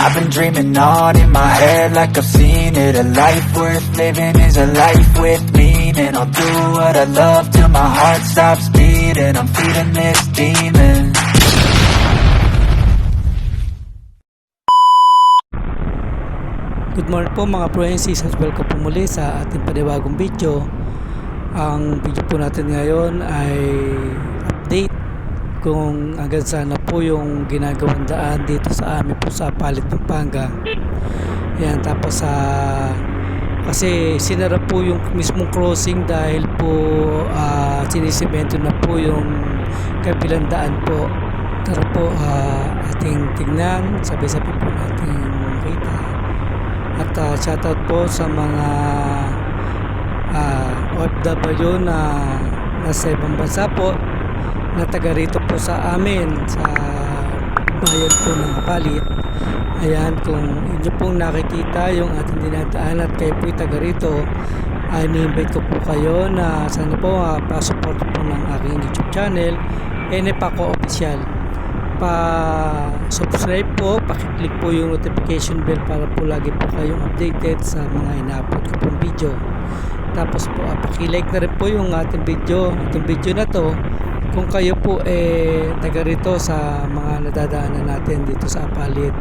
I've been dreaming on in my head like I've seen it. A life worth living is a life with meaning. I'll do what I love till my heart stops beating. I'm feeding this demon. Good morning po mga Proensis at welcome po muli sa ating panibagong video. Ang video po natin ngayon ay update kung hanggang sana po yung ginagawang daan dito sa amin po sa Apalit, Pampanga. Yan, tapos kasi sinara po yung mismong crossing dahil po sinisemento na po yung kabilang daan po. Tara po ating tignan, sabay-sabay po natin makita. At shoutout po sa mga OFW na nasa ibang bansa po na taga rito po sa amin sa bayan po ng Apalit. Ayan, kung inyo pong nakikita yung ating dinadaan at kayo po'y taga rito, ay ni-invite ko po kayo na sana po pa-support po ng aking YouTube channel NPACO Official. Pa-subscribe po, pakiclick po yung notification bell para po lagi po kayong updated sa mga ina-upload ko pong video. Tapos po, pakilike na rin po yung ating video. Itong video na to, kung kayo po taga rito sa mga nadadaanan natin dito sa Apalit.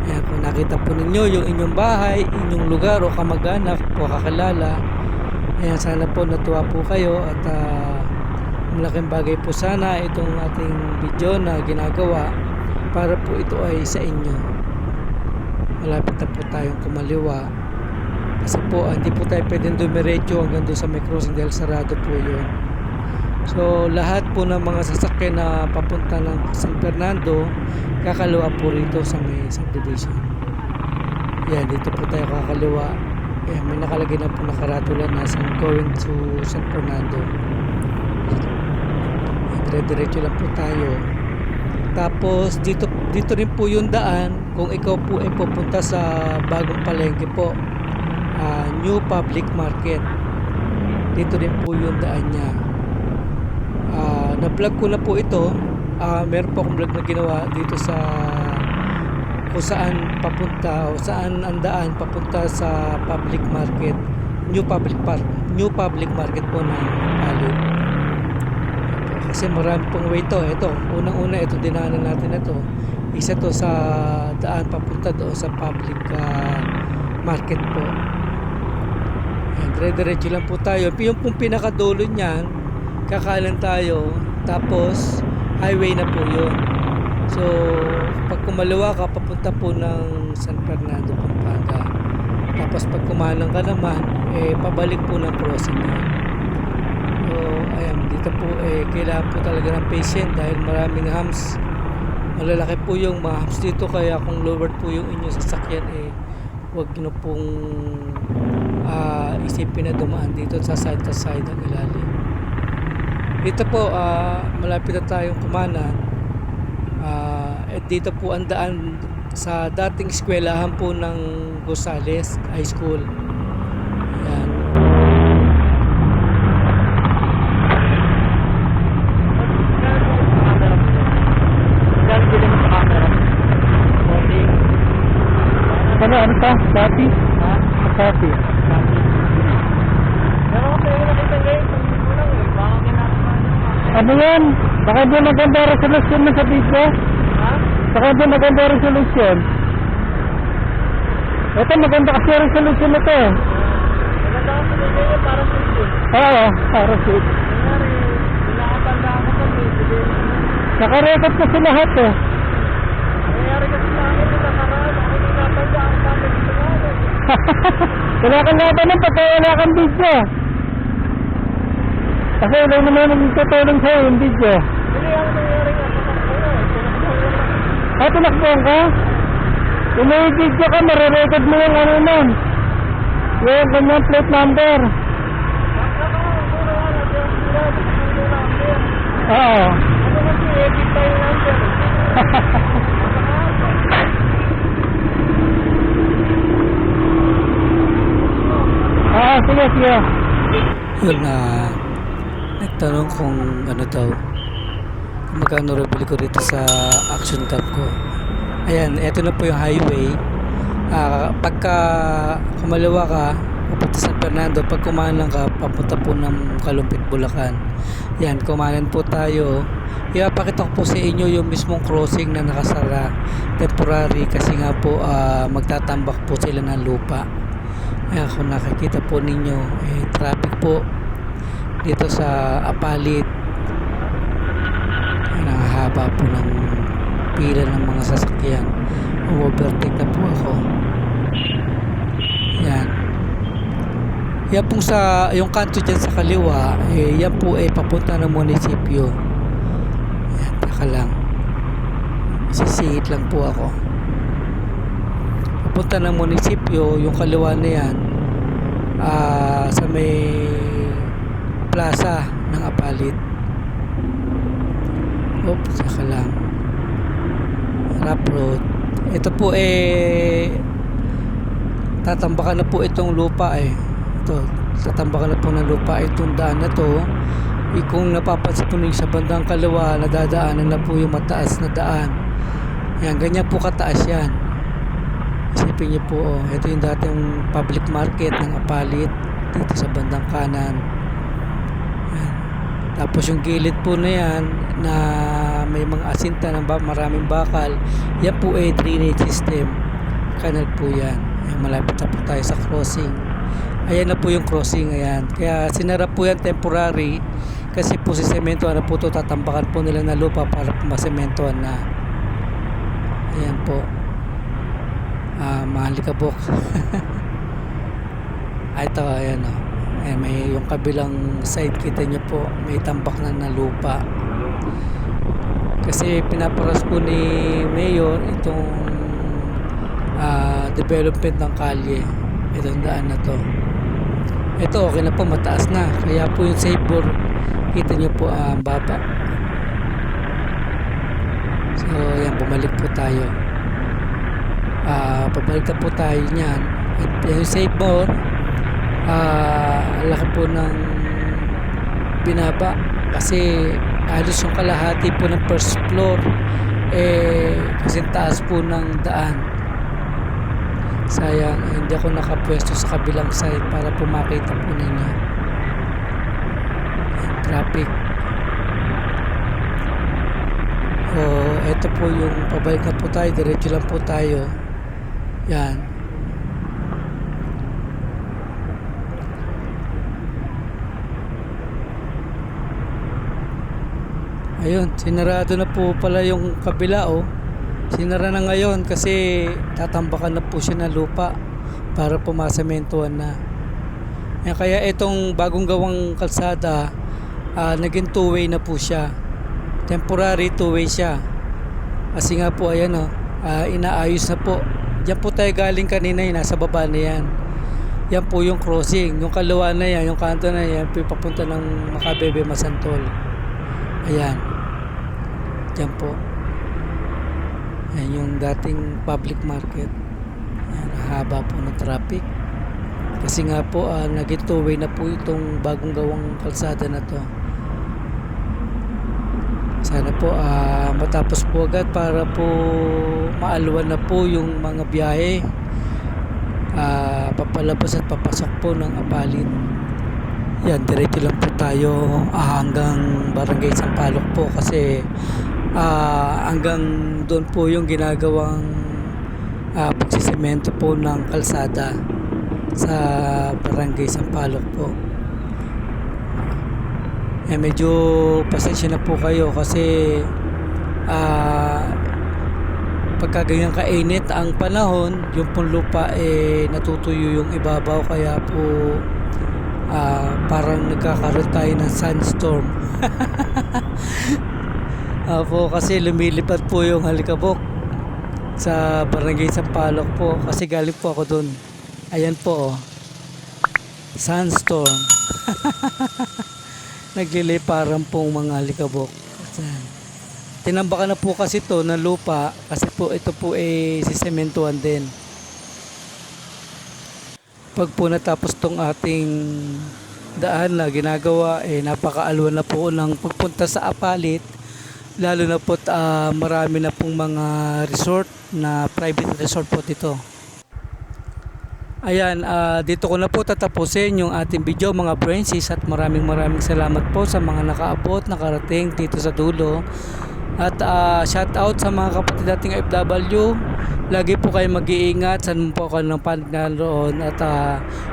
Ayan, kung nakita po ninyo yung inyong bahay, inyong lugar o kamag-anak po kakilala, ayan, sana po natuwa po kayo at malaking bagay po sana itong ating video na ginagawa para po ito ay sa inyo. Malapit na po tayong kumaliwa kasi po hindi po tayo pwedeng dumiretso hanggang doon sa may crossing dahil sarado po yun. So lahat po ng mga sasakyan na papunta ng San Fernando kakaliwa po rito sa may subdivision. Yan, dito po tayo kakaliwa. Yan, may nakalagay na po nakaratula na going to San Fernando. Diretso lang po tayo. Tapos dito rin po yung daan kung ikaw po ay pupunta sa bagong palengke po, New Public Market. Dito rin po yung daan niya. Na-vlog ko na po ito. Meron po akong vlog na ginawa dito sa kung saan papunta o saan ang daan papunta sa public market, New Public Market po ng Apalit. Kasi marami pong way to. Ito, unang-una ito dinaanan natin ito. Isa to sa daan papunta doon sa public market po. Ayan, dire-diretso lang po tayo. Yung pong pinakadulo niyan, kakanan tayo. Tapos, highway na po yun. So, pag kumaliwa ka, papunta po ng San Fernando, Pampanga. Tapos, pag kumanan ka naman, pabalik po ng crossing na. So, ayan, dito po kailangan po talaga ng patient dahil maraming hams. Malalaki po yung mga hams dito, kaya kung lowered po yung inyong sasakyan, huwag nyo pong isipin na dumaan dito sa side to side ang ilalim. Dito po, malapit na tayong kumanan. Dito po ang daan sa dating eskwelahan po ng Gosales High School. Ayan. Ano pa? Sapi? Ha? Sapi. Pero okay, nakita ngayon. Baka ginagawa. Ano yan? Baka di maganda resolution na sa video? Ha? Baka di maganda resolution. Ito maganda kasi resolution na ito. Maganda kasi resolution para shoot. Oo, para shoot. Nangyari, nakatanda ako kami. Nakarecord kasi lahat eh. Nangyari kasi sa akin yung nakaraan. Ako nakatanda ako kami dito nga. Wala kang laban ng pagka wala kang video. Kasi wala naman ang tutulong sa'yo yung video. Hindi ang nangyari nga. Tinakbuhan ka? Kung may video ka, marirecord mo yung ano nun. Yung ganyan plate number. Oo. Ano kasi edit tayo number? Sige. Yun nagtanong kung ano daw, kung magkano rebili ko dito sa action cam ko. Ayan, eto na po yung highway. Pagka kumaliwa ka, papunta San Fernando, pag kumanan ka, papunta po ng Kalumpit, Bulacan. Yan, kumanan po tayo. Ipapakita ko po sa inyo yung mismong crossing na nakasara, temporary, kasi nga po magtatambak po sila ng lupa. Ayan, kung nakikita po ninyo, traffic po dito sa Apalit. Ayan, ang haba po ng pila ng mga sasakyan. Overtake na po ako. Yan. Yan pong yung kanto dyan sa kaliwa, yan po papunta ng munisipyo. Yan, taka lang. Sisihit lang po ako. Papunta ng munisipyo, yung kaliwa na yan, sa may plaza ng Apalit. Oops, saka lang. Rap road. Ito po tatambakan na po itong lupa Ito, tatambakan na po ng lupa itong daan na to. Kung napapansin po ninyo sa bandang kaliwa, nadadaanan na po yung mataas na daan. Yan, ganyan po kataas yan. Isipin niyo po, ito yung dating public market ng Apalit dito sa bandang kanan. Yan. Tapos yung gilid po na yan na may mga asinta ng maraming bakal, yan po drainage system, kanal po yan. Ayan, malapit na po tayo sa crossing. Ayan na po yung crossing. Ayan, kaya sinara po yan temporary kasi po si sementoan na po to, tatambakan po nila na lupa para masementoan na. Ayan po, mga Alikabok. Ito, ayan o. Ayan, may yung kabilang side, kita nyo po, may tambak na lupa. Kasi pinaparas po ni Mayor itong development ng kalye, itong daan na to. Ito okay na po, mataas na, kaya po yung safer, kita nyo po ang baba. So yan, bumalik po tayo. Pabalik na po tayo niyan. At yung safer, laki po ng binaba kasi halos yung kalahati po ng first floor kasi taas po ng daan. Sayang, hindi ako nakapwesto sa kabilang side para po makita po ninyo. Traffic. Ito po yung pabalik na po tayo, diretso lang po tayo. Yan. Ayun, sinarado na po pala yung kabila Sinara na ngayon kasi tatambakan na po siya ng lupa para pumasementuhan na. Kaya itong bagong gawang kalsada, naging two-way na po siya. Temporary two-way siya. Kasi nga po ayan inaayos na po. Diyan po tayo galing kanina, nasa baba na yan. Yan po yung crossing. Yung kaliwa na yan, yung kanto na yan, papunta ng Makabebe, Masantol. Ayan. Diyan po. Ayan yung dating public market. Ayan, haba po ng traffic. Kasi nga po, naging two-way na po itong bagong gawang kalsada na to. Sana po matapos po agad para po maalwan na po yung mga biyahe. Papalabas at papasok po ng Apalit. Yan, diretso lang po tayo hanggang Barangay Sampaloc po kasi hanggang doon po yung ginagawang pagsisemento po ng kalsada sa Barangay Sampaloc po. Medyo pasensya na po kayo kasi pagka ganyan kainit ang panahon, yung pong lupa natutuyo yung ibabaw, kaya po parang nagkakaroon tayo ng sandstorm. Po kasi lumilipad po yung Alikabok sa Barangay Sampaloc po kasi galing po ako dun. Ayan po sandstorm. Nagliliparan pong mga Alikabok. Tinambakan na po kasi to ng lupa kasi po ito po sisementuhan din. Pag po natapos tong ating daan na ginagawa, napakaalwan na po ng pagpunta sa Apalit. Lalo na po marami na pong mga resort na private resort po dito. Ayan, dito ko na po tatapusin yung ating video mga Francis, at maraming salamat po sa mga nakaabot, nakarating dito sa dulo. At shout out sa mga kapatid nating FW. Lagi po kayo mag-iingat saan po kayo ng pananaroon. At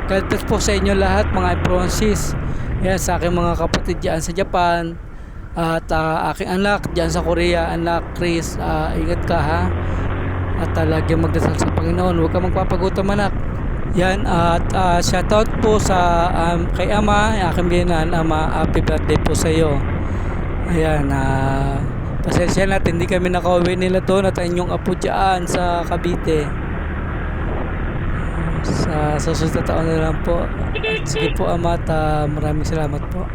God bless po sa inyo lahat mga Francis. Yan, sa aking mga kapatid dyan sa Japan. At aking anak dyan sa Korea, anak Chris, ingat ka ha. At lagi magdasal sa Panginoon, huwag ka magpapagutom anak. Yan, at shoutout po sa kay Ama, aking biyanan, Ama, happy birthday po sa iyo. Ayan, pasensya natin, hindi kami nakauwi nila doon at inyong apo dyan sa Cavite. Sa susunod na taon na lang po. At sige po Ama, at maraming salamat po.